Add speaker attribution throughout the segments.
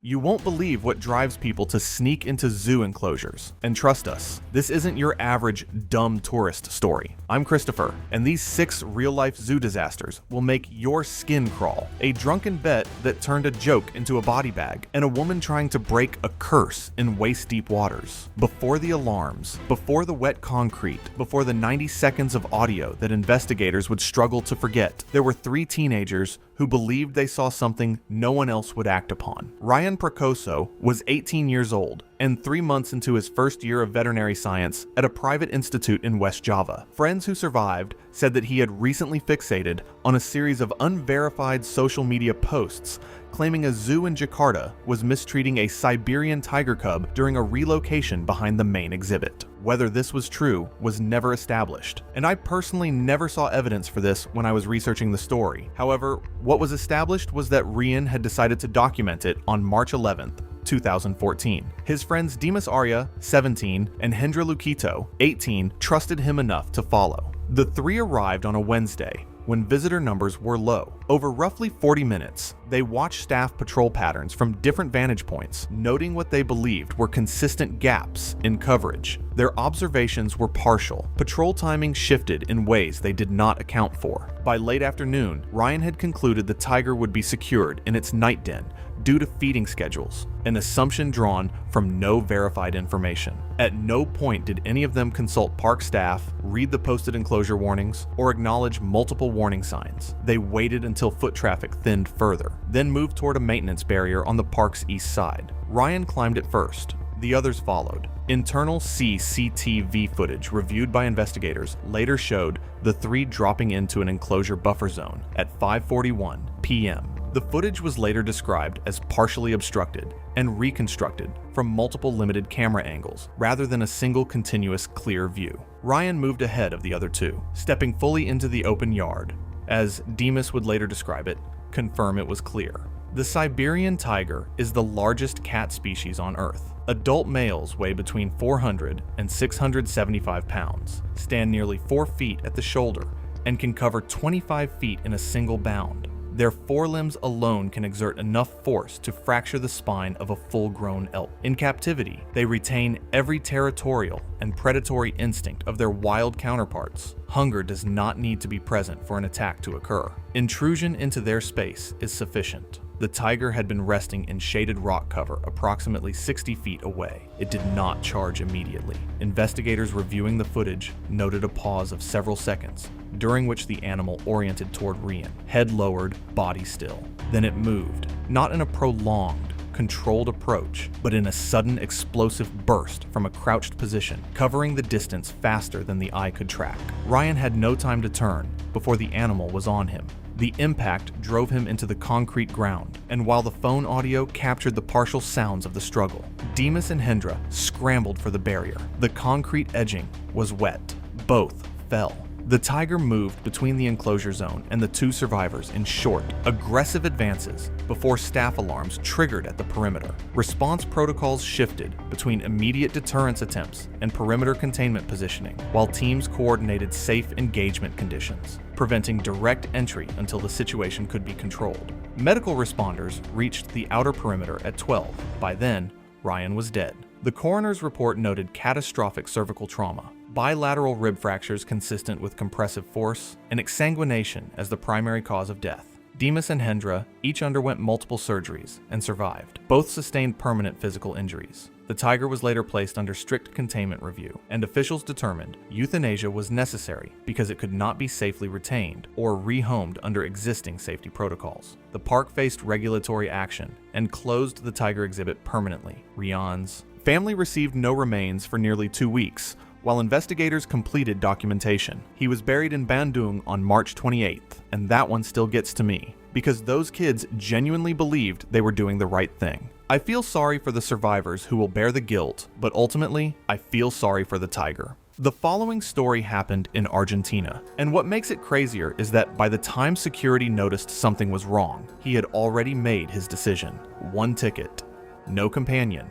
Speaker 1: You won't believe what drives people to sneak into zoo enclosures. And trust us, this isn't your average dumb tourist story. I'm Christopher, and these 6 real-life zoo disasters will make your skin crawl. A drunken bet that turned a joke into a body bag, and a woman trying to break a curse in waist-deep waters. Before the alarms, before the wet concrete, before the 90 seconds of audio that investigators would struggle to forget, there were 3 teenagers who believed they saw something no one else would act upon. Ryan Prakoso was 18 years old and 3 months into his first year of veterinary science at a private institute in West Java. Friends who survived said that he had recently fixated on a series of unverified social media posts claiming a zoo in Jakarta was mistreating a Siberian tiger cub during a relocation behind the main exhibit. Whether this was true was never established, and I personally never saw evidence for this when I was researching the story. However, what was established was that Rian had decided to document it on March 11th, 2014. His friends Dimas Arya, 17, and Hendra Lukito, 18, trusted him enough to follow. The 3 arrived on a Wednesday, when visitor numbers were low. Over roughly 40 minutes, they watched staff patrol patterns from different vantage points, noting what they believed were consistent gaps in coverage. Their observations were partial. Patrol timing shifted in ways they did not account for. By late afternoon, Ryan had concluded the tiger would be secured in its night den due to feeding schedules, an assumption drawn from no verified information. At no point did any of them consult park staff, read the posted enclosure warnings, or acknowledge multiple warning signs. They waited until foot traffic thinned further, then moved toward a maintenance barrier on the park's east side. Ryan climbed it first. The others followed. Internal CCTV footage reviewed by investigators later showed the 3 dropping into an enclosure buffer zone at 5:41 p.m. The footage was later described as partially obstructed and reconstructed from multiple limited camera angles, rather than a single continuous clear view. Ryan moved ahead of the other 2, stepping fully into the open yard. As Dimas would later describe it, confirm it was clear. The Siberian tiger is the largest cat species on Earth. Adult males weigh between 400 and 675 pounds, stand nearly 4 feet at the shoulder, and can cover 25 feet in a single bound. Their forelimbs alone can exert enough force to fracture the spine of a full-grown elk. In captivity, they retain every territorial and predatory instinct of their wild counterparts. Hunger does not need to be present for an attack to occur. Intrusion into their space is sufficient. The tiger had been resting in shaded rock cover approximately 60 feet away. It did not charge immediately. Investigators reviewing the footage noted a pause of several seconds, during which the animal oriented toward Rian, head lowered, body still. Then it moved, not in a prolonged, controlled approach, but in a sudden explosive burst from a crouched position, covering the distance faster than the eye could track. Ryan had no time to turn before the animal was on him. The impact drove him into the concrete ground, and while the phone audio captured the partial sounds of the struggle, Dimas and Hendra scrambled for the barrier. The concrete edging was wet. Both fell. The tiger moved between the enclosure zone and the 2 survivors in short, aggressive advances before staff alarms triggered at the perimeter. Response protocols shifted between immediate deterrence attempts and perimeter containment positioning, while teams coordinated safe engagement conditions, preventing direct entry until the situation could be controlled. Medical responders reached the outer perimeter at 12. By then, Ryan was dead. The coroner's report noted catastrophic cervical trauma, bilateral rib fractures consistent with compressive force, and exsanguination as the primary cause of death. Dimas and Hendra each underwent multiple surgeries and survived. Both sustained permanent physical injuries. The tiger was later placed under strict containment review, and officials determined euthanasia was necessary because it could not be safely retained or rehomed under existing safety protocols. The park faced regulatory action and closed the tiger exhibit permanently. Rian's family received no remains for nearly 2 weeks, while investigators completed documentation. He was buried in Bandung on March 28th, and that one still gets to me, because those kids genuinely believed they were doing the right thing. I feel sorry for the survivors who will bear the guilt, but ultimately, I feel sorry for the tiger. The following story happened in Argentina, and what makes it crazier is that by the time security noticed something was wrong, he had already made his decision. 1 ticket, no companion,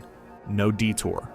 Speaker 1: no detour.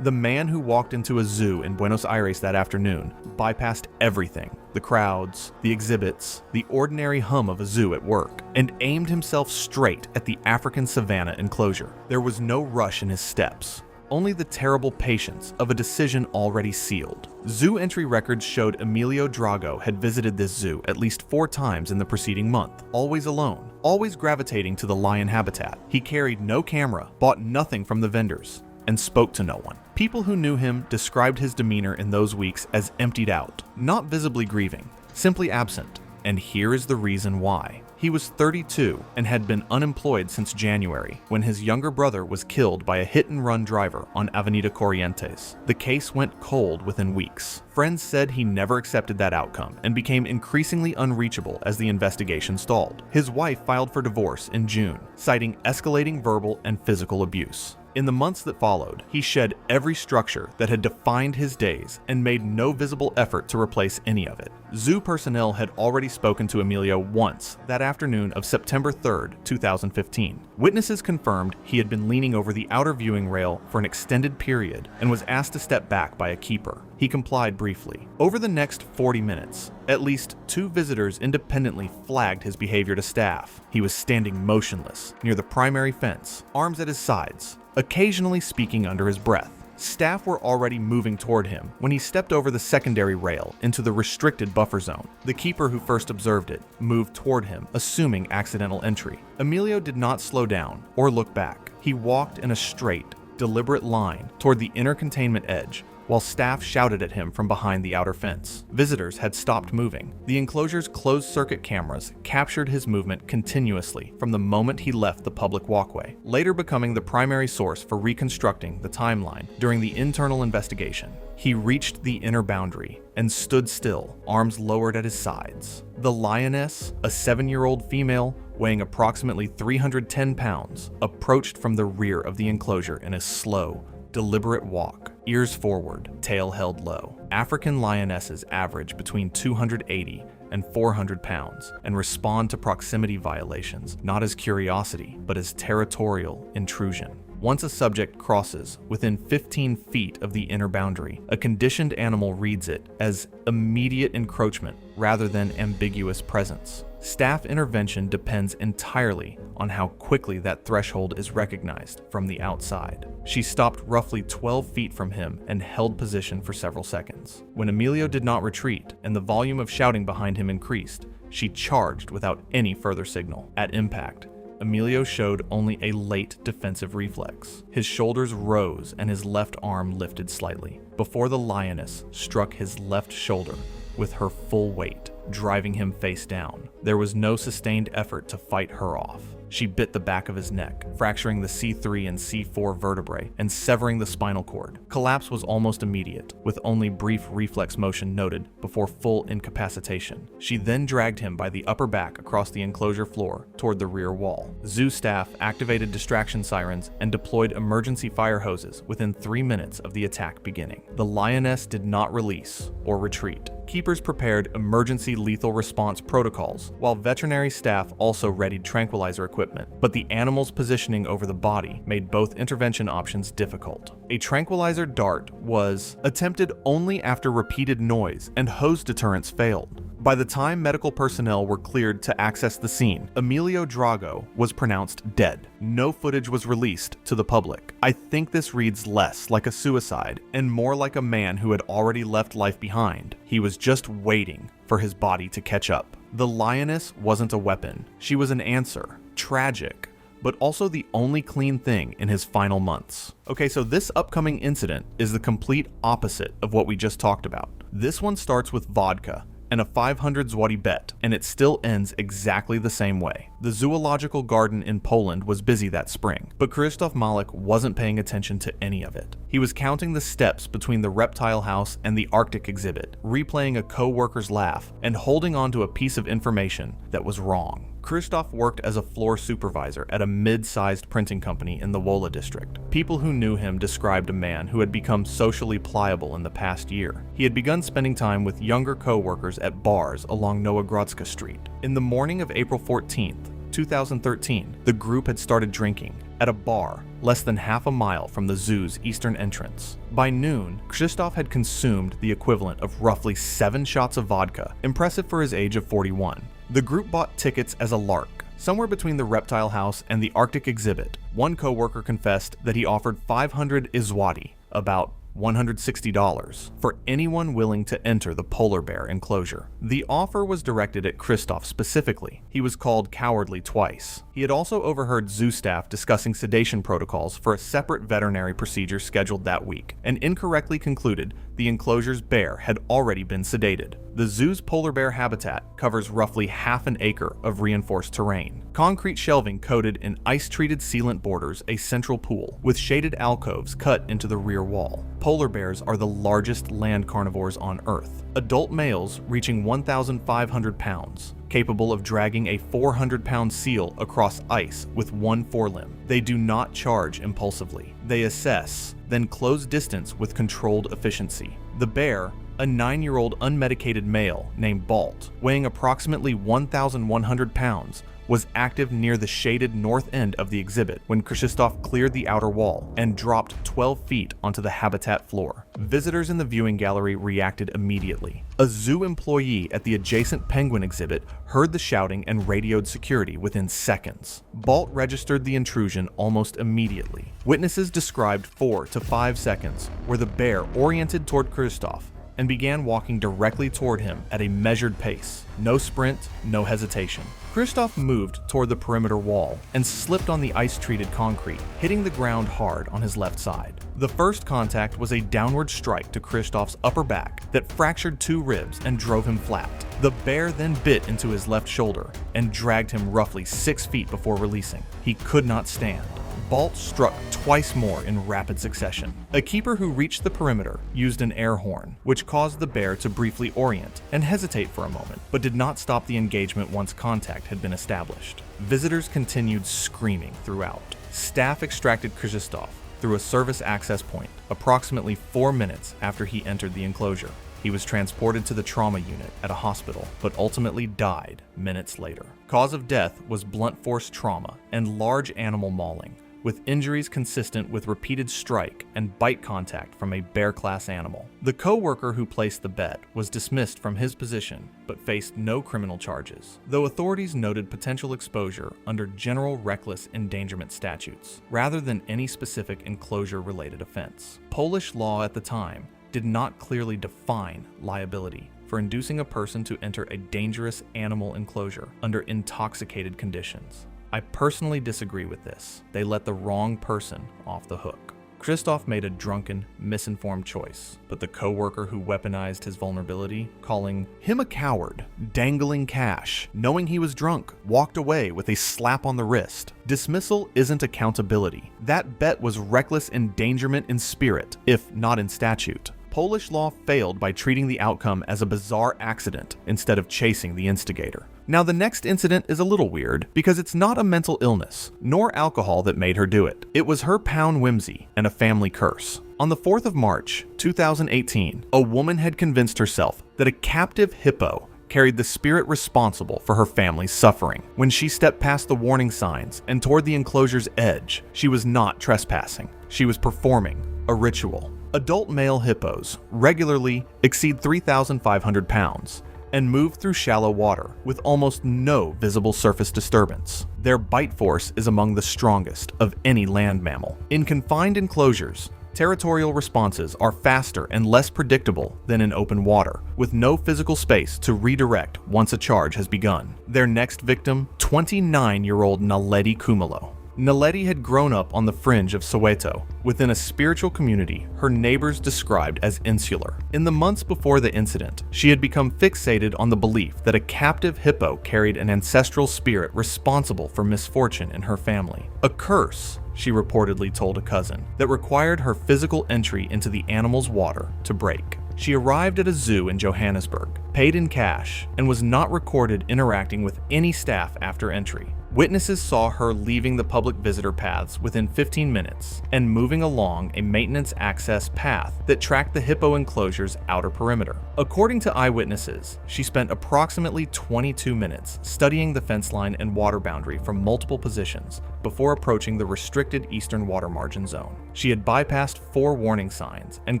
Speaker 1: The man who walked into a zoo in Buenos Aires that afternoon bypassed everything, the crowds, the exhibits, the ordinary hum of a zoo at work, and aimed himself straight at the African savanna enclosure. There was no rush in his steps, only the terrible patience of a decision already sealed. Zoo entry records showed Emilio Drago had visited this zoo at least 4 times in the preceding month, always alone, always gravitating to the lion habitat. He carried no camera, bought nothing from the vendors, and spoke to no one. People who knew him described his demeanor in those weeks as emptied out, not visibly grieving, simply absent. And here is the reason why. He was 32 and had been unemployed since January, when his younger brother was killed by a hit-and-run driver on Avenida Corrientes. The case went cold within weeks. Friends said he never accepted that outcome and became increasingly unreachable as the investigation stalled. His wife filed for divorce in June, citing escalating verbal and physical abuse. In the months that followed, he shed every structure that had defined his days and made no visible effort to replace any of it. Zoo personnel had already spoken to Emilio once that afternoon of September 3, 2015. Witnesses confirmed he had been leaning over the outer viewing rail for an extended period and was asked to step back by a keeper. He complied briefly. Over the next 40 minutes, at least 2 visitors independently flagged his behavior to staff. He was standing motionless near the primary fence, arms at his sides, occasionally speaking under his breath. Staff were already moving toward him when he stepped over the secondary rail into the restricted buffer zone. The keeper who first observed it moved toward him, assuming accidental entry. Emilio did not slow down or look back. He walked in a straight, deliberate line toward the inner containment edge, while staff shouted at him from behind the outer fence. Visitors had stopped moving. The enclosure's closed-circuit cameras captured his movement continuously from the moment he left the public walkway, later becoming the primary source for reconstructing the timeline during the internal investigation. He reached the inner boundary and stood still, arms lowered at his sides. The lioness, a 7-year-old female weighing approximately 310 pounds, approached from the rear of the enclosure in a slow, deliberate walk, ears forward, tail held low. African lionesses average between 280 and 400 pounds and respond to proximity violations not as curiosity, but as territorial intrusion. Once a subject crosses within 15 feet of the inner boundary, a conditioned animal reads it as immediate encroachment rather than ambiguous presence. Staff intervention depends entirely on how quickly that threshold is recognized from the outside. She stopped roughly 12 feet from him and held position for several seconds. When Emilio did not retreat and the volume of shouting behind him increased, she charged without any further signal. At impact, Emilio showed only a late defensive reflex. His shoulders rose and his left arm lifted slightly before the lioness struck his left shoulder with her full weight, driving him face down. There was no sustained effort to fight her off. She bit the back of his neck, fracturing the C3 and C4 vertebrae and severing the spinal cord. Collapse was almost immediate, with only brief reflex motion noted before full incapacitation. She then dragged him by the upper back across the enclosure floor toward the rear wall. Zoo staff activated distraction sirens and deployed emergency fire hoses within 3 minutes of the attack beginning. The lioness did not release or retreat. Keepers prepared emergency lethal response protocols, while veterinary staff also readied tranquilizer equipment, but the animal's positioning over the body made both intervention options difficult. A tranquilizer dart was attempted only after repeated noise and hose deterrents failed. By the time medical personnel were cleared to access the scene, Emilio Drago was pronounced dead. No footage was released to the public. I think this reads less like a suicide and more like a man who had already left life behind. He was just waiting for his body to catch up. The lioness wasn't a weapon. She was an answer. Tragic, but also the only clean thing in his final months. Okay, so this upcoming incident is the complete opposite of what we just talked about. This one starts with vodka and a 500 zloty bet, and it still ends exactly the same way. The zoological garden in Poland was busy that spring, but Krzysztof Malik wasn't paying attention to any of it. He was counting the steps between the reptile house and the Arctic exhibit, replaying a co-worker's laugh, and holding on to a piece of information that was wrong. Krzysztof worked as a floor supervisor at a mid-sized printing company in the Wola district. People who knew him described a man who had become socially pliable in the past year. He had begun spending time with younger co-workers at bars along Nowogrodzka Street. In the morning of April 14th, 2013, the group had started drinking, at a bar less than half a mile from the zoo's eastern entrance. By noon, Krzysztof had consumed the equivalent of roughly 7 shots of vodka, impressive for his age of 41. The group bought tickets as a lark, somewhere between the reptile house and the Arctic exhibit. One co-worker confessed that he offered 500 izwati, about $160, for anyone willing to enter the polar bear enclosure. The offer was directed at Krzysztof specifically. He was called cowardly twice. He had also overheard zoo staff discussing sedation protocols for a separate veterinary procedure scheduled that week, and incorrectly concluded the enclosure's bear had already been sedated. The zoo's polar bear habitat covers roughly half an acre of reinforced terrain. Concrete shelving coated in ice-treated sealant borders a central pool, with shaded alcoves cut into the rear wall. Polar bears are the largest land carnivores on Earth, adult males reaching 1,500 pounds, capable of dragging a 400-pound seal across ice with one forelimb. They do not charge impulsively. They assess, then close distance with controlled efficiency. The bear, a 9-year-old unmedicated male named Balt, weighing approximately 1,100 pounds, was active near the shaded north end of the exhibit when Krzysztof cleared the outer wall and dropped 12 feet onto the habitat floor. Visitors in the viewing gallery reacted immediately. A zoo employee at the adjacent penguin exhibit heard the shouting and radioed security within seconds. Balt registered the intrusion almost immediately. Witnesses described 4 to 5 seconds where the bear oriented toward Krzysztof and began walking directly toward him at a measured pace. No sprint, no hesitation. Krzysztof moved toward the perimeter wall and slipped on the ice-treated concrete, hitting the ground hard on his left side. The first contact was a downward strike to Krzysztof's upper back that fractured 2 ribs and drove him flat. The bear then bit into his left shoulder and dragged him roughly 6 feet before releasing. He could not stand. Balt struck twice more in rapid succession. A keeper who reached the perimeter used an air horn, which caused the bear to briefly orient and hesitate for a moment, but did not stop the engagement once contact had been established. Visitors continued screaming throughout. Staff extracted Krzysztof through a service access point approximately 4 minutes after he entered the enclosure. He was transported to the trauma unit at a hospital, but ultimately died minutes later. Cause of death was blunt force trauma and large animal mauling, with injuries consistent with repeated strike and bite contact from a bear-class animal. The co-worker who placed the bet was dismissed from his position, but faced no criminal charges, though authorities noted potential exposure under general reckless endangerment statutes, rather than any specific enclosure-related offense. Polish law at the time did not clearly define liability for inducing a person to enter a dangerous animal enclosure under intoxicated conditions. I personally disagree with this. They let the wrong person off the hook. Krzysztof made a drunken, misinformed choice, but the co-worker who weaponized his vulnerability, calling him a coward, dangling cash, knowing he was drunk, walked away with a slap on the wrist. Dismissal isn't accountability. That bet was reckless endangerment in spirit, if not in statute. Polish law failed by treating the outcome as a bizarre accident instead of chasing the instigator. Now, the next incident is a little weird because it's not a mental illness, nor alcohol that made her do it. It was her pound whimsy and a family curse. On the 4th of March, 2018, a woman had convinced herself that a captive hippo carried the spirit responsible for her family's suffering. When she stepped past the warning signs and toward the enclosure's edge, she was not trespassing. She was performing a ritual. Adult male hippos regularly exceed 3,500 pounds and move through shallow water with almost no visible surface disturbance. Their bite force is among the strongest of any land mammal. In confined enclosures, territorial responses are faster and less predictable than in open water, with no physical space to redirect once a charge has begun. Their next victim, 29-year-old Naledi Kumalo. Naledi had grown up on the fringe of Soweto, within a spiritual community her neighbors described as insular. In the months before the incident, she had become fixated on the belief that a captive hippo carried an ancestral spirit responsible for misfortune in her family. A curse, she reportedly told a cousin, that required her physical entry into the animal's water to break. She arrived at a zoo in Johannesburg, paid in cash, and was not recorded interacting with any staff after entry. Witnesses saw her leaving the public visitor paths within 15 minutes and moving along a maintenance access path that tracked the hippo enclosure's outer perimeter. According to eyewitnesses, she spent approximately 22 minutes studying the fence line and water boundary from multiple positions before approaching the restricted eastern water margin zone. She had bypassed 4 warning signs and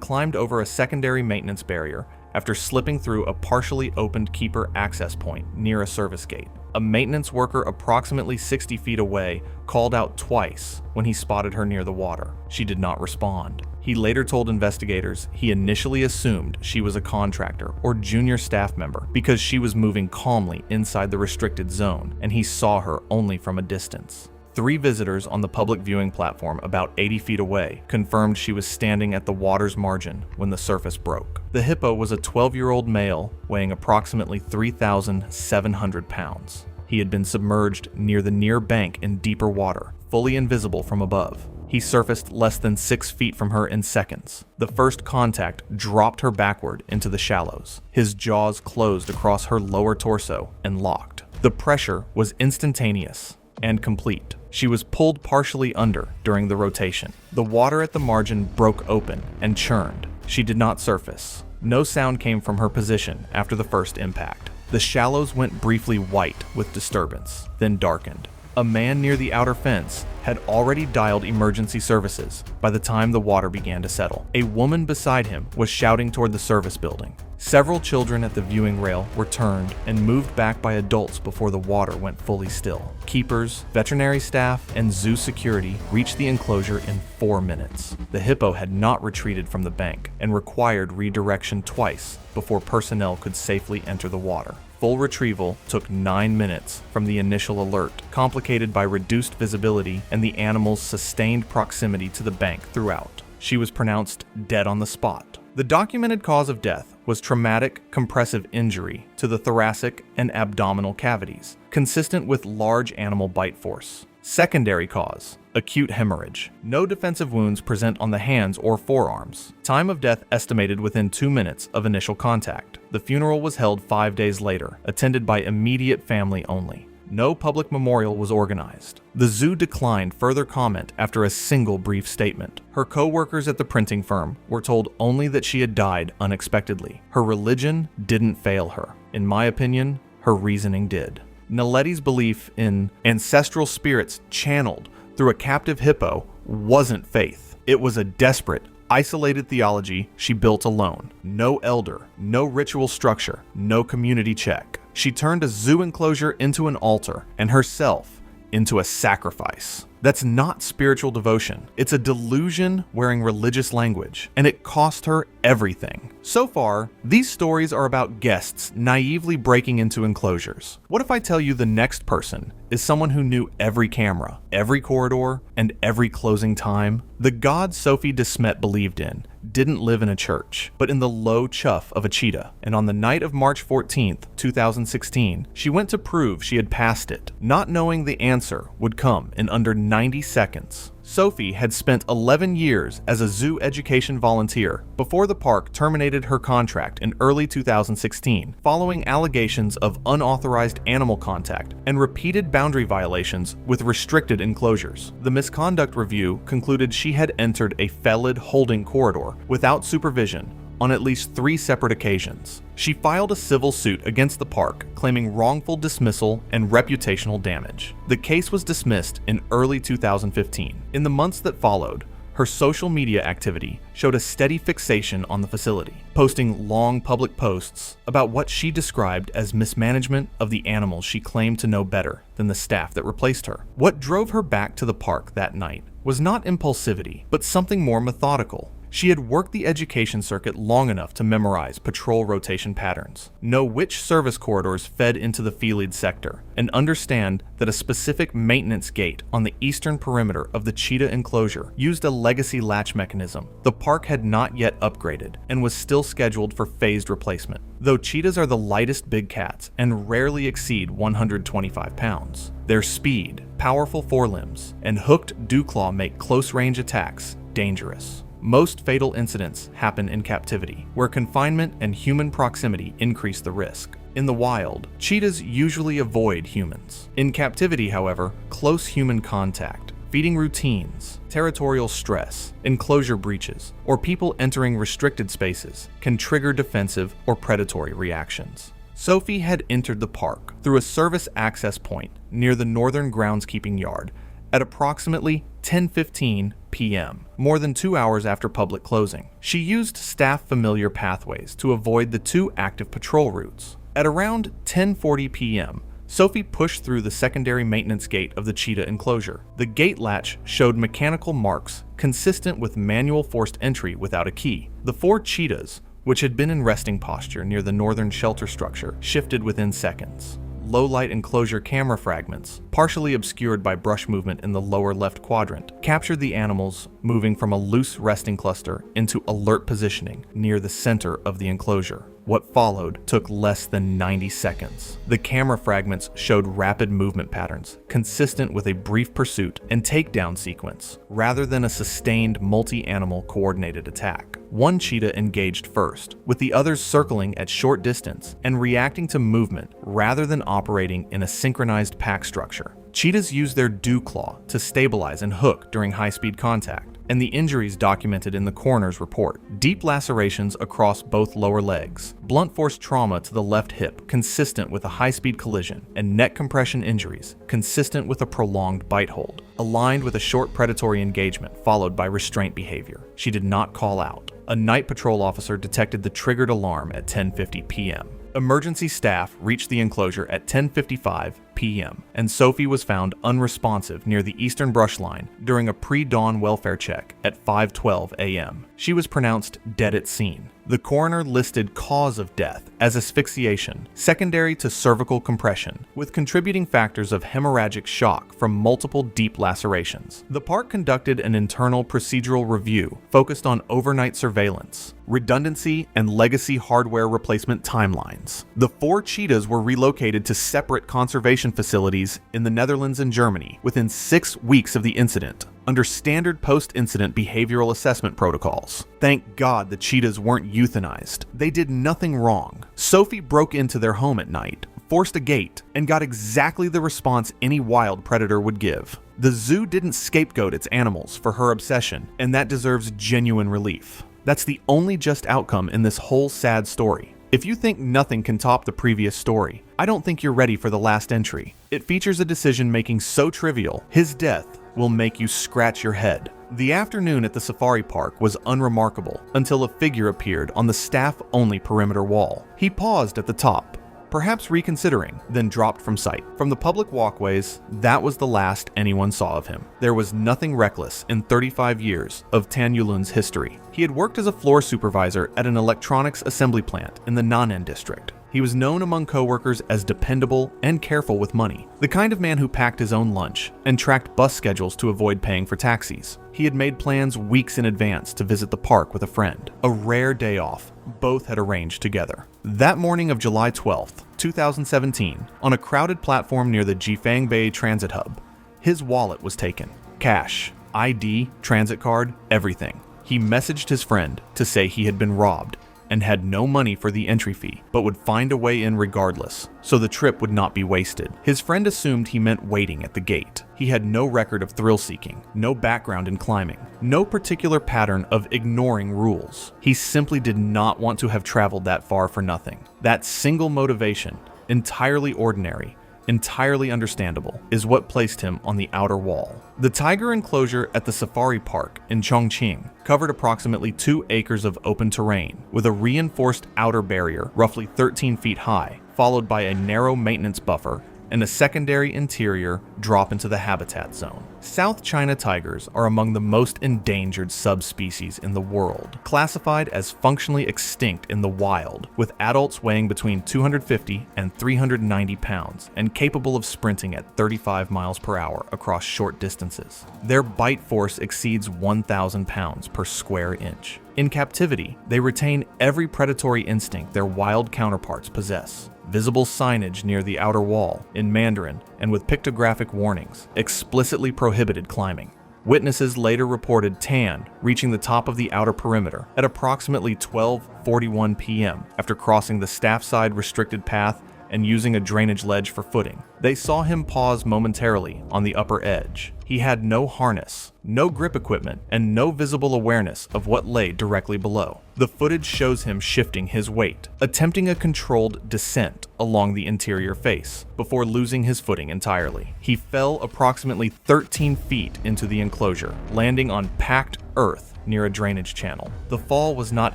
Speaker 1: climbed over a secondary maintenance barrier after slipping through a partially opened keeper access point near a service gate. A maintenance worker approximately 60 feet away called out twice when he spotted her near the water. She did not respond. He later told investigators he initially assumed she was a contractor or junior staff member because she was moving calmly inside the restricted zone, and he saw her only from a distance. 3 visitors on the public viewing platform about 80 feet away confirmed she was standing at the water's margin when the surface broke. The hippo was a 12-year-old male weighing approximately 3,700 pounds. He had been submerged near the near bank in deeper water, fully invisible from above. He surfaced less than 6 feet from her in seconds. The first contact dropped her backward into the shallows. His jaws closed across her lower torso and locked. The pressure was instantaneous and complete. She was pulled partially under during the rotation. The water at the margin broke open and churned. She did not surface. No sound came from her position after the first impact. The shallows went briefly white with disturbance, then darkened. A man near the outer fence had already dialed emergency services by the time the water began to settle. A woman beside him was shouting toward the service building. Several children at the viewing rail were turned and moved back by adults before the water went fully still. Keepers, veterinary staff, and zoo security reached the enclosure in 4 minutes. The hippo had not retreated from the bank and required redirection twice before personnel could safely enter the water. Full retrieval took 9 minutes from the initial alert, complicated by reduced visibility and the animal's sustained proximity to the bank throughout. She was pronounced dead on the spot. The documented cause of death was traumatic compressive injury to the thoracic and abdominal cavities, consistent with large animal bite force. Secondary cause, acute hemorrhage. No defensive wounds present on the hands or forearms. Time of death estimated within 2 minutes of initial contact. The funeral was held 5 days later, attended by immediate family only. No public memorial was organized. The zoo declined further comment after a single brief statement. Her co-workers at the printing firm were told only that she had died unexpectedly. Her religion didn't fail her. In my opinion, her reasoning did. Naletti's belief in ancestral spirits channeled through a captive hippo wasn't faith. It was a desperate, isolated theology she built alone. No elder, no ritual structure, no community check. She turned a zoo enclosure into an altar and herself into a sacrifice. That's not spiritual devotion. It's a delusion wearing religious language, and it cost her everything. So far, these stories are about guests naively breaking into enclosures. What if I tell you the next person is someone who knew every camera, every corridor, and every closing time? The god Sophie Desmet believed in didn't live in a church, but in the low chuff of a cheetah. And on the night of March 14th, 2016, she went to prove she had passed it, not knowing the answer would come in under 90 seconds. Sophie had spent 11 years as a zoo education volunteer before the park terminated her contract in early 2016, following allegations of unauthorized animal contact and repeated boundary violations with restricted enclosures. The misconduct review concluded she had entered a felid holding corridor without supervision on at least 3 separate occasions. She filed a civil suit against the park, claiming wrongful dismissal and reputational damage. The case was dismissed in early 2015. In the months that followed, her social media activity showed a steady fixation on the facility, posting long public posts about what she described as mismanagement of the animals she claimed to know better than the staff that replaced her. What drove her back to the park that night was not impulsivity, but something more methodical. She had worked the education circuit long enough to memorize patrol rotation patterns, know which service corridors fed into the Felid sector, and understand that a specific maintenance gate on the eastern perimeter of the cheetah enclosure used a legacy latch mechanism the park had not yet upgraded and was still scheduled for phased replacement. Though cheetahs are the lightest big cats and rarely exceed 125 pounds, their speed, powerful forelimbs, and hooked dew claw make close-range attacks dangerous. most fatal incidents happen in captivity, where confinement and human proximity increase the risk. In the wild, cheetahs usually avoid humans. In captivity, however, close human contact, feeding routines, territorial stress, enclosure breaches, or people entering restricted spaces can trigger defensive or predatory reactions. Sophie had entered the park through a service access point near the northern groundskeeping yard at approximately 10:15 p.m., more than 2 hours after public closing. She used staff-familiar pathways to avoid the two active patrol routes. At around 10:40 p.m., Sophie pushed through the secondary maintenance gate of the cheetah enclosure. The gate latch showed mechanical marks consistent with manual forced entry without a key. The 4 cheetahs, which had been in resting posture near the northern shelter structure, shifted within seconds. Low-light enclosure camera fragments, partially obscured by brush movement in the lower left quadrant, captured the animals moving from a loose resting cluster into alert positioning near the center of the enclosure. What followed took less than 90 seconds. The camera fragments showed rapid movement patterns, consistent with a brief pursuit and takedown sequence, rather than a sustained multi-animal coordinated attack. One cheetah engaged first, with the others circling at short distance and reacting to movement rather than operating in a synchronized pack structure. Cheetahs use their dew claw to stabilize and hook during high-speed contact, and the injuries documented in the coroner's report: deep lacerations across both lower legs, blunt force trauma to the left hip consistent with a high-speed collision, and neck compression injuries consistent with a prolonged bite hold, aligned with a short predatory engagement followed by restraint behavior. She did not call out. A night patrol officer detected the triggered alarm at 10:50 p.m. Emergency staff reached the enclosure at 10:55 p.m., and Sophie was found unresponsive near the eastern brush line during a pre-dawn welfare check at 5:12 a.m. She was pronounced dead at scene. The coroner listed cause of death as asphyxiation, secondary to cervical compression, with contributing factors of hemorrhagic shock from multiple deep lacerations. The park conducted an internal procedural review focused on overnight surveillance, redundancy, and legacy hardware replacement timelines. The 4 cheetahs were relocated to separate conservation facilities in the Netherlands and Germany within 6 weeks of the incident, under standard post-incident behavioral assessment protocols. Thank God the cheetahs weren't euthanized. They did nothing wrong. Sophie broke into their home at night, forced a gate, and got exactly the response any wild predator would give. The zoo didn't scapegoat its animals for her obsession, and that deserves genuine relief. That's the only just outcome in this whole sad story. If you think nothing can top the previous story, I don't think you're ready for the last entry. It features a decision-making so trivial, his death will make you scratch your head. The afternoon at the safari park was unremarkable until a figure appeared on the staff-only perimeter wall. He paused at the top, perhaps reconsidering, then dropped from sight. From the public walkways, that was the last anyone saw of him. There was nothing reckless in 35 years of Tan Yulun's history. He had worked as a floor supervisor at an electronics assembly plant in the Nanan district. He was known among coworkers as dependable and careful with money, the kind of man who packed his own lunch and tracked bus schedules to avoid paying for taxis. He had made plans weeks in advance to visit the park with a friend, a rare day off both had arranged together. That morning of July 12th, 2017, on a crowded platform near the Jifang Bay Transit Hub, his wallet was taken. Cash, ID, transit card, everything. He messaged his friend to say he had been robbed and had no money for the entry fee, but would find a way in regardless, so the trip would not be wasted. His friend assumed he meant waiting at the gate. He had no record of thrill-seeking, no background in climbing, no particular pattern of ignoring rules. He simply did not want to have traveled that far for nothing. That single motivation, entirely ordinary, entirely understandable, is what placed him on the outer wall. The tiger enclosure at the safari park in Chongqing covered approximately 2 acres of open terrain, with a reinforced outer barrier roughly 13 feet high, followed by a narrow maintenance buffer and a secondary interior drop into the habitat zone. South China tigers are among the most endangered subspecies in the world, classified as functionally extinct in the wild, with adults weighing between 250 and 390 pounds and capable of sprinting at 35 miles per hour across short distances. Their bite force exceeds 1,000 pounds per square inch. In captivity, they retain every predatory instinct their wild counterparts possess. Visible signage near the outer wall, in Mandarin and with pictographic warnings, explicitly prohibited climbing. Witnesses later reported Tan reaching the top of the outer perimeter at approximately 12:41 p.m. after crossing the staff-side restricted path and using a drainage ledge for footing. They saw him pause momentarily on the upper edge. He had no harness, no grip equipment, and no visible awareness of what lay directly below. The footage shows him shifting his weight, attempting a controlled descent along the interior face, before losing his footing entirely. He fell approximately 13 feet into the enclosure, landing on packed earth near a drainage channel. The fall was not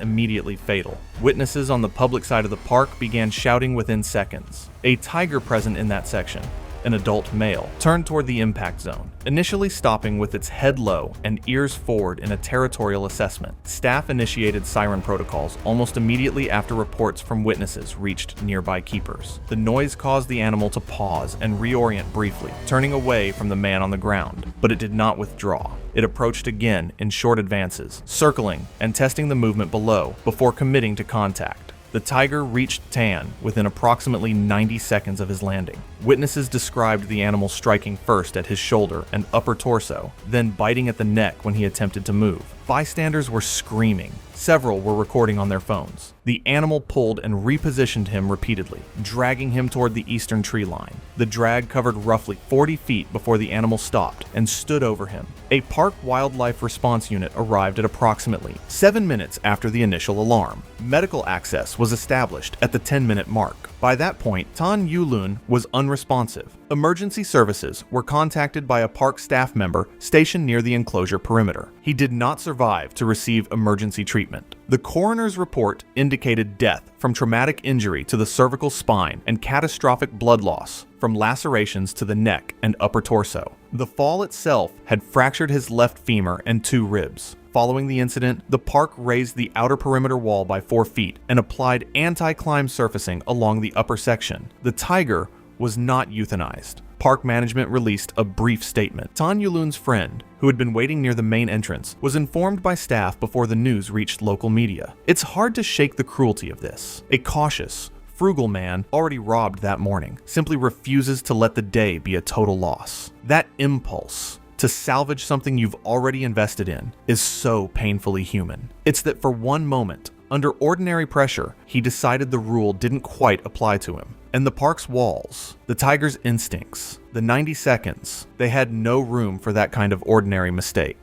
Speaker 1: immediately fatal. Witnesses on the public side of the park began shouting within seconds. A tiger present in that section, an adult male, turned toward the impact zone, initially stopping with its head low and ears forward in a territorial assessment. Staff initiated siren protocols almost immediately after reports from witnesses reached nearby keepers. The noise caused the animal to pause and reorient briefly, turning away from the man on the ground, but it did not withdraw. It approached again in short advances, circling and testing the movement below before committing to contact. The tiger reached Tan within approximately 90 seconds of his landing. Witnesses described the animal striking first at his shoulder and upper torso, then biting at the neck when he attempted to move. Bystanders were screaming. Several were recording on their phones. The animal pulled and repositioned him repeatedly, dragging him toward the eastern tree line. The drag covered roughly 40 feet before the animal stopped and stood over him. A park wildlife response unit arrived at approximately 7 minutes after the initial alarm. Medical access was established at the 10-minute mark. By that point, Tan Yulun was unresponsive. Emergency services were contacted by a park staff member stationed near the enclosure perimeter. He did not survive to receive emergency treatment. The coroner's report indicated death from traumatic injury to the cervical spine and catastrophic blood loss from lacerations to the neck and upper torso. The fall itself had fractured his left femur and 2 ribs. Following the incident, the park raised the outer perimeter wall by 4 feet and applied anti-climb surfacing along the upper section. The tiger was not euthanized. Park management released a brief statement. Tan Yulun's friend, who had been waiting near the main entrance, was informed by staff before the news reached local media. It's hard to shake the cruelty of this. A cautious, frugal man, already robbed that morning, simply refuses to let the day be a total loss. That impulse to salvage something you've already invested in is so painfully human. It's that for one moment, under ordinary pressure, he decided the rule didn't quite apply to him. And the park's walls, the tiger's instincts, the 90 seconds, they had no room for that kind of ordinary mistake.